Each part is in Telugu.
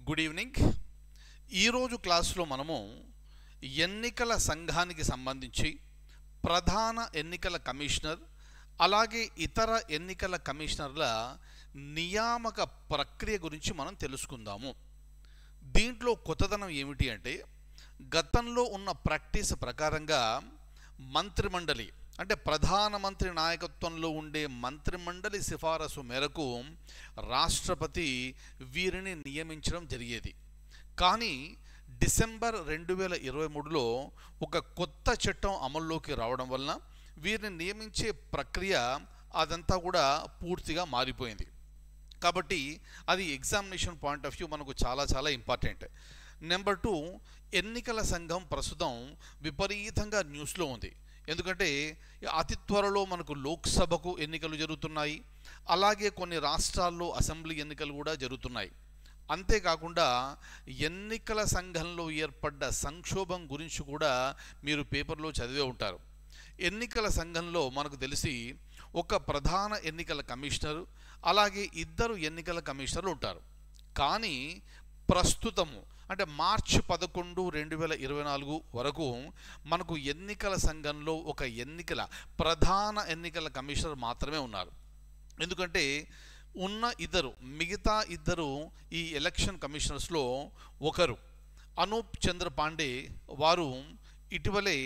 Good evening. ఈరోజు క్లాస్లో మనము ఎన్నికల సంఘానికి సంబంధించి ప్రధాన ఎన్నికల కమిషనర్ అలాగే ఇతర ఎన్నికల కమిషనర్ల నియామక ప్రక్రియ గురించి మనం తెలుసుకుందాము. దీంట్లో కొత్తదనం ఏమిటి అంటే, గతంలో ఉన్న ప్రాక్టీస్ ప్రకారంగా మంత్రిమండలి అంటే ప్రధానమంత్రి నాయకత్వంలో ఉండే మంత్రిమండలి సిఫారసు మేరకు రాష్ట్రపతి వీరిని నియమించడం జరిగేది. కానీ డిసెంబర్ 2023లో ఒక కొత్త చట్టం అమల్లోకి రావడం వలన వీరిని నియమించే ప్రక్రియ అదంతా కూడా పూర్తిగా మారిపోయింది. కాబట్టి అది ఎగ్జామినేషన్ పాయింట్ ఆఫ్ వ్యూ మనకు చాలా ఇంపార్టెంట్. నెంబర్ 2, ఎన్నికల సంఘం ప్రస్తుతం విపరీతంగా న్యూస్లో ఉంది. ఎందుకంటే అతి త్వరలో మనకు లోక్సభకు ఎన్నికలు జరుగుతున్నాయి, అలాగే కొన్ని రాష్ట్రాల్లో అసెంబ్లీ ఎన్నికలు కూడా జరుగుతున్నాయి. అంతేకాకుండా ఎన్నికల సంఘంలో ఏర్పడ్డ సంక్షోభం గురించి కూడా మీరు పేపర్లో చదివే ఉంటారు. ఎన్నికల సంఘంలో మనకు తెలిసి ఒక ప్రధాన ఎన్నికల కమిషనరు అలాగే 2 ఎన్నికల కమిషనర్లు ఉంటారు. కానీ ప్రస్తుతము అంటే మార్చి 11, 2024 వరకు మనకు ఎన్నికల సంఘంలో ఒక ప్రధాన ఎన్నికల కమిషనర్ మాత్రమే ఉన్నారు. ఎందుకంటే ఉన్న మిగతా ఇద్దరు ఈ ఎలక్షన్ కమిషనర్స్లో ఒకరు అనూప్ చంద్ర పాండే, వారు ఇటీవలే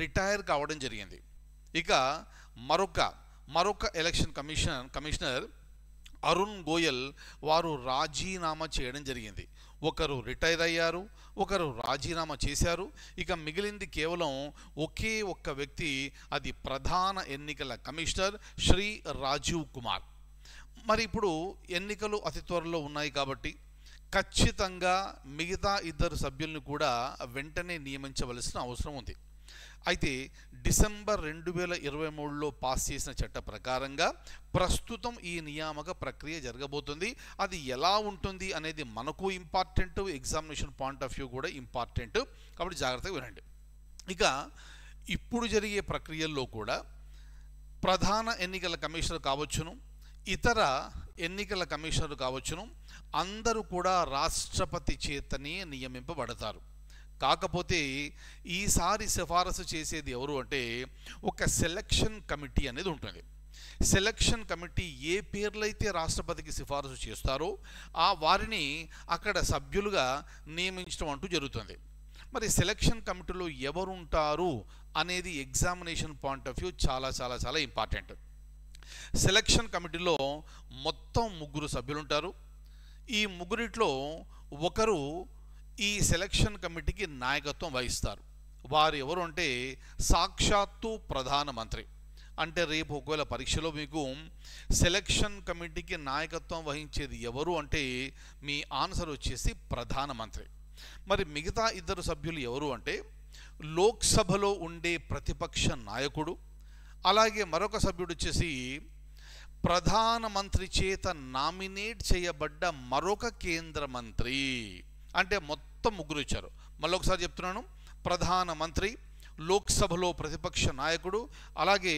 రిటైర్ కావడం జరిగింది. ఇక మరొక ఎలక్షన్ కమిషనర్ అరుణ్ గోయల్, వారు రాజీనామా చేయడం జరిగింది. ఒకరు రిటైర్ అయ్యారు, ఒకరు రాజీనామా చేశారు. ఇక మిగిలింది కేవలం ఒకే ఒక్క వ్యక్తి, అది ప్రధాన ఎన్నికల కమిషనర్ శ్రీ రాజీవ్ కుమార్. మరి ఇప్పుడు ఎన్నికలు అతి త్వరలో ఉన్నాయి కాబట్టి ఖచ్చితంగా మిగతా 2 సభ్యులను కూడా వెంటనే నియమించవలసిన అవసరం ఉంది. అయితే డిసెంబర్ 2023లో పాస్ చేసిన చట్ట ప్రకారంగా ప్రస్తుతం ఈ నియామక ప్రక్రియ జరగబోతుంది. అది ఎలా ఉంటుంది అనేది మనకు important, examination point of view కూడా ఇంపార్టెంట్. కాబట్టి జాగ్రత్తగా వినండి. ఇక ఇప్పుడు జరిగే ప్రక్రియల్లో కూడా ప్రధాన ఎన్నికల కమిషనర్ కావచ్చును, ఇతర ఎన్నికల కమిషనర్ కావచ్చును, అందరూ కూడా రాష్ట్రపతి చేతనే నియమింపబడతారు. కాకపోతే ఈసారి సిఫారసు చేసేది ఎవరు అంటే ఒక సెలక్షన్ కమిటీ అనేది ఉంటుంది. సెలక్షన్ కమిటీ ఏ పేర్లైతే రాష్ట్రపతికి సిఫారసు చేస్తారో ఆ వారిని అక్కడ సభ్యులుగా నియమించడం అంటూ జరుగుతుంది. మరి సెలక్షన్ కమిటీలో ఎవరు ఉంటారు అనేది ఎగ్జామినేషన్ పాయింట్ ఆఫ్ వ్యూ చాలా ఇంపార్టెంట్. సెలక్షన్ కమిటీలో మొత్తం 3 సభ్యులు ఉంటారు. ఈ 3 ఒకరు ఈ సెలక్షన్ కమిటీకి నాయకత్వం వహిస్తారు. వారు ఎవరు అంటే సాక్షాత్తు ప్రధానమంత్రి. అంటే రేపు ఒకవేళ పరీక్షలో మీకు సెలక్షన్ కమిటీకి నాయకత్వం వహించేది ఎవరు అంటే మీ ఆన్సర్ వచ్చేసి ప్రధానమంత్రి. మరి మిగతా 2 సభ్యులు ఎవరు అంటే లోక్సభలో ఉండే ప్రతిపక్ష నాయకుడు, అలాగే మరొక సభ్యుడు వచ్చేసి ప్రధానమంత్రి చేత నామినేట్ చేయబడ్డ మరొక కేంద్ర మంత్రి. అంటే మొత్తం 3 ఇచ్చారు. మళ్ళొకసారి చెప్తున్నాను, ప్రధానమంత్రి, లోక్సభలో ప్రతిపక్ష నాయకుడు, అలాగే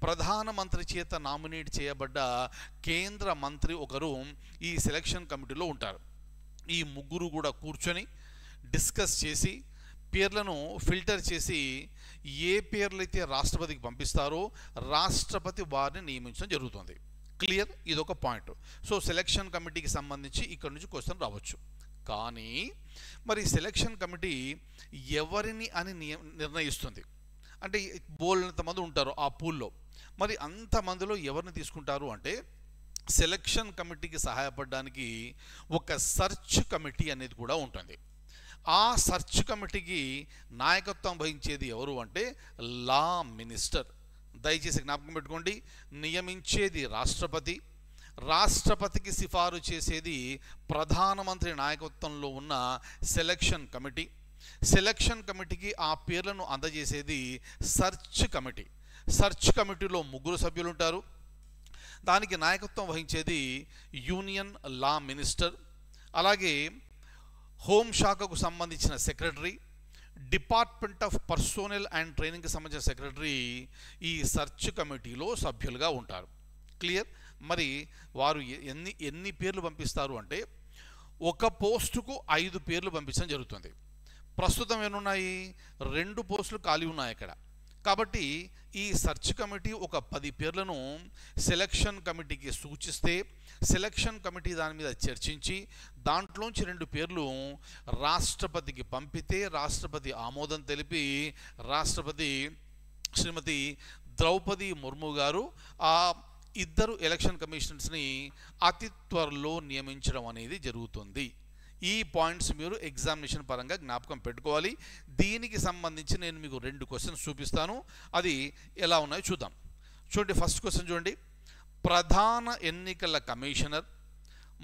ప్రధానమంత్రి చేత నామినేట్ చేయబడ్డ కేంద్ర మంత్రి ఒకరు ఈ సెలక్షన్ కమిటీలో ఉంటారు. ఈ 3 కూడా కూర్చొని డిస్కస్ చేసి పేర్లను ఫిల్టర్ చేసి ఏ పేర్లైతే రాష్ట్రపతికి పంపిస్తారో రాష్ట్రపతి వారిని నియమించడం జరుగుతుంది. క్లియర్? ఇదొక పాయింట్. సో సెలక్షన్ కమిటీకి సంబంధించి ఇక్కడ నుంచి క్వశ్చన్ రావచ్చు. కానీ మరి సెలక్షన్ కమిటీ ఎవరిని అని నిర్ణయిస్తుంది అంటే బోల్నంతమంది ఉంటారు ఆ పూల్లో. మరి అంతమందిలో ఎవరిని తీసుకుంటారు అంటే సెలక్షన్ కమిటీకి సహాయపడడానికి ఒక సర్చ్ కమిటీ అనేది కూడా ఉంటుంది. ఆ సర్చ్ కమిటీకి నాయకత్వం వహించేది ఎవరు అంటే లా మినిస్టర్. దయచేసి జ్ఞాపకం పెట్టుకోండి, నియమించేది రాష్ట్రపతి, రాష్ట్రపతికి సిఫారు చేసేది ప్రధానమంత్రి నాయకత్వంలో ఉన్న సెలక్షన్ కమిటీ, సెలక్షన్ కమిటీకి ఆ పేర్లను అందజేసేది సర్చ్ కమిటీ. సర్చ్ కమిటీలో 3 సభ్యులు ఉంటారు. దానికి నాయకత్వం వహించేది యూనియన్ లా మినిస్టర్, అలాగే హోంశాఖకు సంబంధించిన secretary, department of personnel and ట్రైనింగ్కి సంబంధించిన సెక్రటరీ ఈ సర్చ్ కమిటీలో సభ్యులుగా ఉంటారు. క్లియర్? మరి వారు ఎన్ని పేర్లు పంపిస్తారు అంటే ఒక పోస్టుకు 5 పేర్లు పంపించడం జరుగుతుంది. ప్రస్తుతం ఏమున్నాయి, 2 పోస్టులు ఖాళీ ఉన్నాయి అక్కడ. కాబట్టి ఈ సెర్చ్ కమిటీ ఒక 10 పేర్లను సెలక్షన్ కమిటీకి సూచిస్తే సెలక్షన్ కమిటీ దాని మీద చర్చించి దాంట్లోంచి 2 పేర్లు రాష్ట్రపతికి పంపితే రాష్ట్రపతి ఆమోదం తెలిపి రాష్ట్రపతి శ్రీమతి ద్రౌపది ముర్ము గారు ఆ 2 ఎలక్షన్ కమిషనర్స్ని అతి త్వరలో నియమించడం అనేది జరుగుతుంది. ఈ పాయింట్స్ మీరు ఎగ్జామినేషన్ పరంగా జ్ఞాపకం పెట్టుకోవాలి. దీనికి సంబంధించి నేను మీకు 2 క్వశ్చన్స్ చూపిస్తాను, అది ఎలా ఉన్నాయో చూద్దాం. చూడండి, ఫస్ట్ క్వశ్చన్ చూడండి. ప్రధాన ఎన్నికల కమిషనర్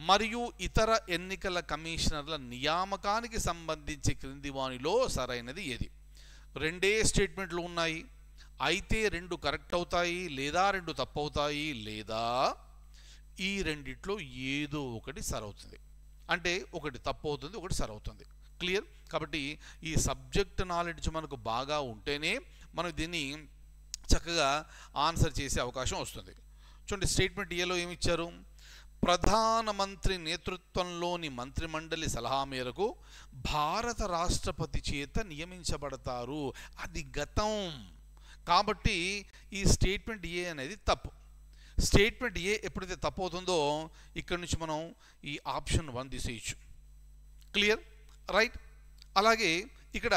మరియు ఇతర ఎన్నికల కమిషనర్ల నియామకానికి సంబంధించి క్రింది వానిలో సరైనది ఏది? 2 స్టేట్మెంట్లు ఉన్నాయి, అయితే 2 కరెక్ట్ అవుతాయి లేదా 2 తప్పు అవుతాయి, లేదా ఈ రెండిట్లో ఏదో ఒకటి సరవుతుంది. అంటే ఒకటి తప్పు అవుతుంది, ఒకటి సరవుతుంది. క్లియర్? కాబట్టి ఈ సబ్జెక్ట్ నాలెడ్జ్ మనకు బాగా ఉంటేనే మనం దీన్ని చక్కగా ఆన్సర్ చేసే అవకాశం వస్తుంది. చూడండి, స్టేట్మెంట్ ఏలో ఏమి ఇచ్చారు? ప్రధానమంత్రి నేతృత్వంలోని మంత్రిమండలి సలహా మేరకు భారత రాష్ట్రపతి చేత నియమించబడతారు. అది గతం. కాబట్టి ఈ స్టేట్మెంట్ ఏ అనేది తప్పు. స్టేట్మెంట్ ఏ ఎప్పుడైతే తప్పు అవుతుందో ఇక్కడ నుంచి మనం ఈ ఆప్షన్ 1 తీసేయచ్చు. క్లియర్? రైట్. అలాగే ఇక్కడ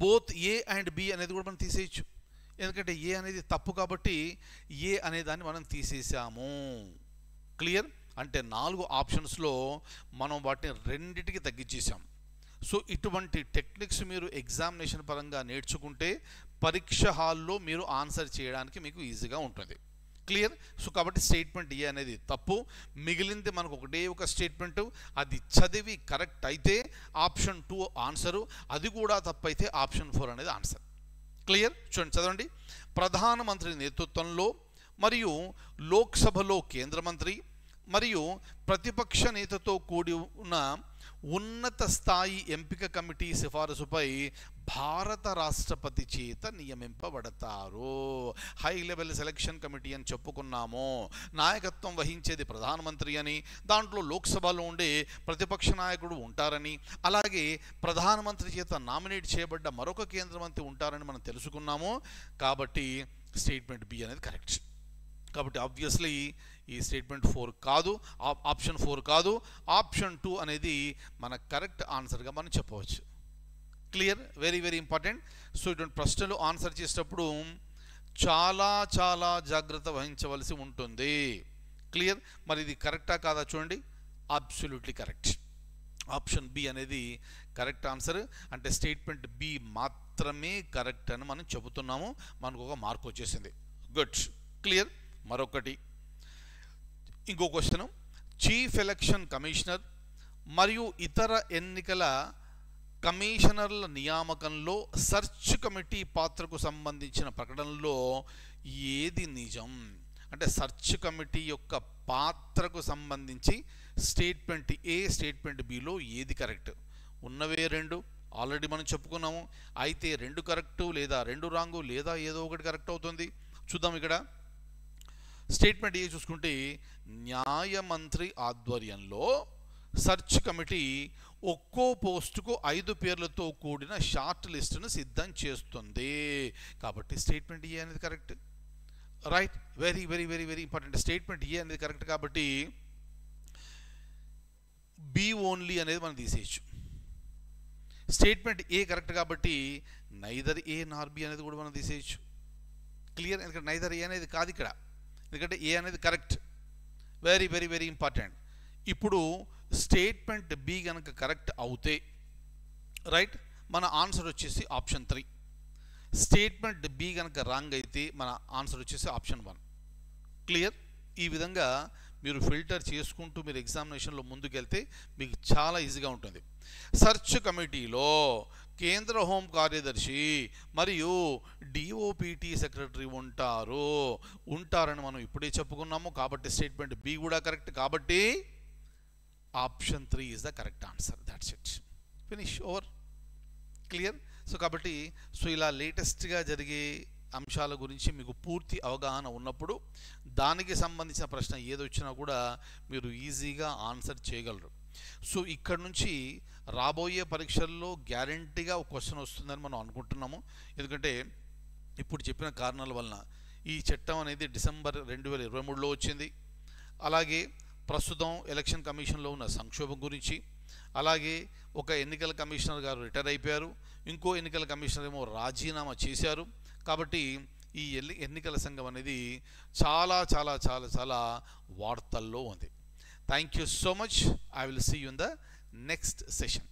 బోత్ ఏ అండ్ బి అనేది కూడా మనం తీసేయచ్చు. ఎందుకంటే ఏ అనేది తప్పు కాబట్టి ఏ అనే దాన్ని మనం తీసేసాము. క్లియర్? అంటే 4 ఆప్షన్స్లో మనం వాటిని 2టికి తగ్గించేసాం. సో ఇటువంటి టెక్నిక్స్ మీరు ఎగ్జామినేషన్ పరంగా నేర్చుకుంటే పరీక్ష హాల్లో మీరు ఆన్సర్ చేయడానికి మీకు ఈజీగా ఉంటుంది. క్లియర్? సో కాబట్టి స్టేట్మెంట్ ఏ అనేది తప్పు. మిగిలింది మనకు ఒకటే ఒక స్టేట్మెంటు, అది చదివి కరెక్ట్ అయితే ఆప్షన్ 2 ఆన్సరు, అది కూడా తప్పు అయితే ఆప్షన్ 4 అనేది ఆన్సర్. క్లియర్? చూడండి, చదవండి. ప్రధానమంత్రి నేతృత్వంలో మరియు లోక్సభలో కేంద్ర మంత్రి మరియు ప్రతిపక్ష నేతతో కూడి ఉన్న ఉన్నత స్థాయి ఎంపిక కమిటీ సిఫారసుపై భారత రాష్ట్రపతి చేత నియమింపబడతారు. హై లెవెల్ సెలక్షన్ కమిటీ అని చెప్పుకున్నాము. నాయకత్వం వహించేది ప్రధానమంత్రి అని, దాంట్లో లోక్సభలో ఉండే ప్రతిపక్ష నాయకుడు ఉంటారని, అలాగే ప్రధానమంత్రి చేత నామినేట్ చేయబడ్డ మరొక కేంద్ర మంత్రి ఉంటారని మనం తెలుసుకున్నాము. కాబట్టి స్టేట్మెంట్ బి అనేది కరెక్ట్. కాబట్టి ఆబ్వియస్లీ ఈ స్టేట్మెంట్ 4 కాదు, ఆప్షన్ 4 కాదు, ఆప్షన్ 2 అనేది మన కరెక్ట్ ఆన్సర్గా మనం చెప్పవచ్చు. Clear? Very very important. So ఇటువంటి ప్రశ్నలు ఆన్సర్ చేసేటప్పుడు చాలా చాలా జాగ్రత్త వహించవలసి ఉంటుంది. క్లియర్? మరి ఇది కరెక్టా కాదా చూడండి. Absolutely correct. ఆప్షన్ బి అనేది కరెక్ట్ ఆన్సర్. అంటే స్టేట్మెంట్ బి మాత్రమే కరెక్ట్ అని మనం చెబుతున్నాము. మనకు ఒక మార్క్ వచ్చేసింది. గుడ్. క్లియర్? మరొకటి, ఇంకో క్వశ్చన్. చీఫ్ ఎలక్షన్ కమిషనర్ మరియు ఇతర ఎన్నికల కమిషనర్ల నియామకంలో సెర్చ్ కమిటీ పాత్రకు సంబంధించిన ప్రకటనలో ఏది నిజం? అంటే సెర్చ్ కమిటీ యొక్క పాత్రకు సంబంధించి స్టేట్మెంట్ ఏ స్టేట్మెంట్ బిలో ఏది కరెక్ట్? ఉన్నవే 2 ఆల్రెడీ మనం చెప్పుకున్నాము. అయితే 2 కరెక్టు లేదా 2 రాంగు లేదా ఏదో ఒకటి కరెక్ట్ అవుతుంది. చూద్దాం. ఇక్కడ స్టేట్మెంట్ ఏ చూసుకుంటే న్యాయమంత్రి ఆధ్వర్యంలో సెర్చ్ కమిటీ ఒక్కో పోస్టుకు 5 పేర్లతో కూడిన షార్ట్ లిస్టును సిద్ధం చేస్తుంది. కాబట్టి స్టేట్మెంట్ ఏ అనేది correct. Right? Very very very very important. Statement A అనేది కరెక్ట్ కాబట్టి బి ఓన్లీ అనేది మనం తీసేయచ్చు. స్టేట్మెంట్ ఏ కరెక్ట్ కాబట్టి నైదర్ ఏ నార్ బి అనేది కూడా మనం తీసేయచ్చు. క్లియర్? ఎందుకంటే నైదర్ ఏ అనేది కాదు ఇక్కడ, ఎందుకంటే ఏ అనేది correct. Very very very important. ఇప్పుడు స్టేట్మెంట్ బి కనుక కరెక్ట్ అవుతే రైట్ మన ఆన్సర్ వచ్చేసి ఆప్షన్ 3. స్టేట్మెంట్ బి కనుక రాంగ్ అయితే మన ఆన్సర్ వచ్చేసి ఆప్షన్ 1. క్లియర్? ఈ విధంగా మీరు ఫిల్టర్ చేసుకుంటూ మీరు ఎగ్జామినేషన్లో ముందుకెళ్తే మీకు చాలా ఈజీగా ఉంటుంది. సెర్చ్ కమిటీలో కేంద్ర హోం కార్యదర్శి మరియు డిఓపిటి సెక్రటరీ ఉంటారని మనం ఇప్పుడే చెప్పుకున్నాము. కాబట్టి స్టేట్మెంట్ బి కూడా కరెక్ట్. కాబట్టి option 3 is the correct answer. That's it. Finish. Over. Clear? So కాబట్టి ఇలా లేటెస్ట్గా జరిగే అంశాల గురించి మీకు పూర్తి అవగాహన ఉన్నప్పుడు దానికి సంబంధించిన ప్రశ్న ఏదొచ్చినా కూడా మీరు ఈజీగా ఆన్సర్ చేయగలరు. సో ఇక్కడ నుంచి రాబోయే పరీక్షల్లో గ్యారంటీగా ఒక క్వశ్చన్ వస్తుందని మనం అనుకుంటున్నాము. ఎందుకంటే ఇప్పుడు చెప్పిన కారణాల వలన ఈ చట్టం అనేది డిసెంబర్ 2023లో వచ్చింది. అలాగే ప్రస్తుతం ఎలక్షన్ కమిషన్లో ఉన్న సంక్షోభం గురించి, అలాగే ఒక ఎన్నికల కమిషనర్ గారు రిటైర్ అయిపోయారు, ఇంకో ఎన్నికల కమిషనర్ ఏమో రాజీనామా చేశారు. కాబట్టి ఈ ఎన్నికల సంఘం అనేది చాలా చాలా చాలా చాలా వార్తల్లో ఉంది. Thank you so much. I will see you in the next session.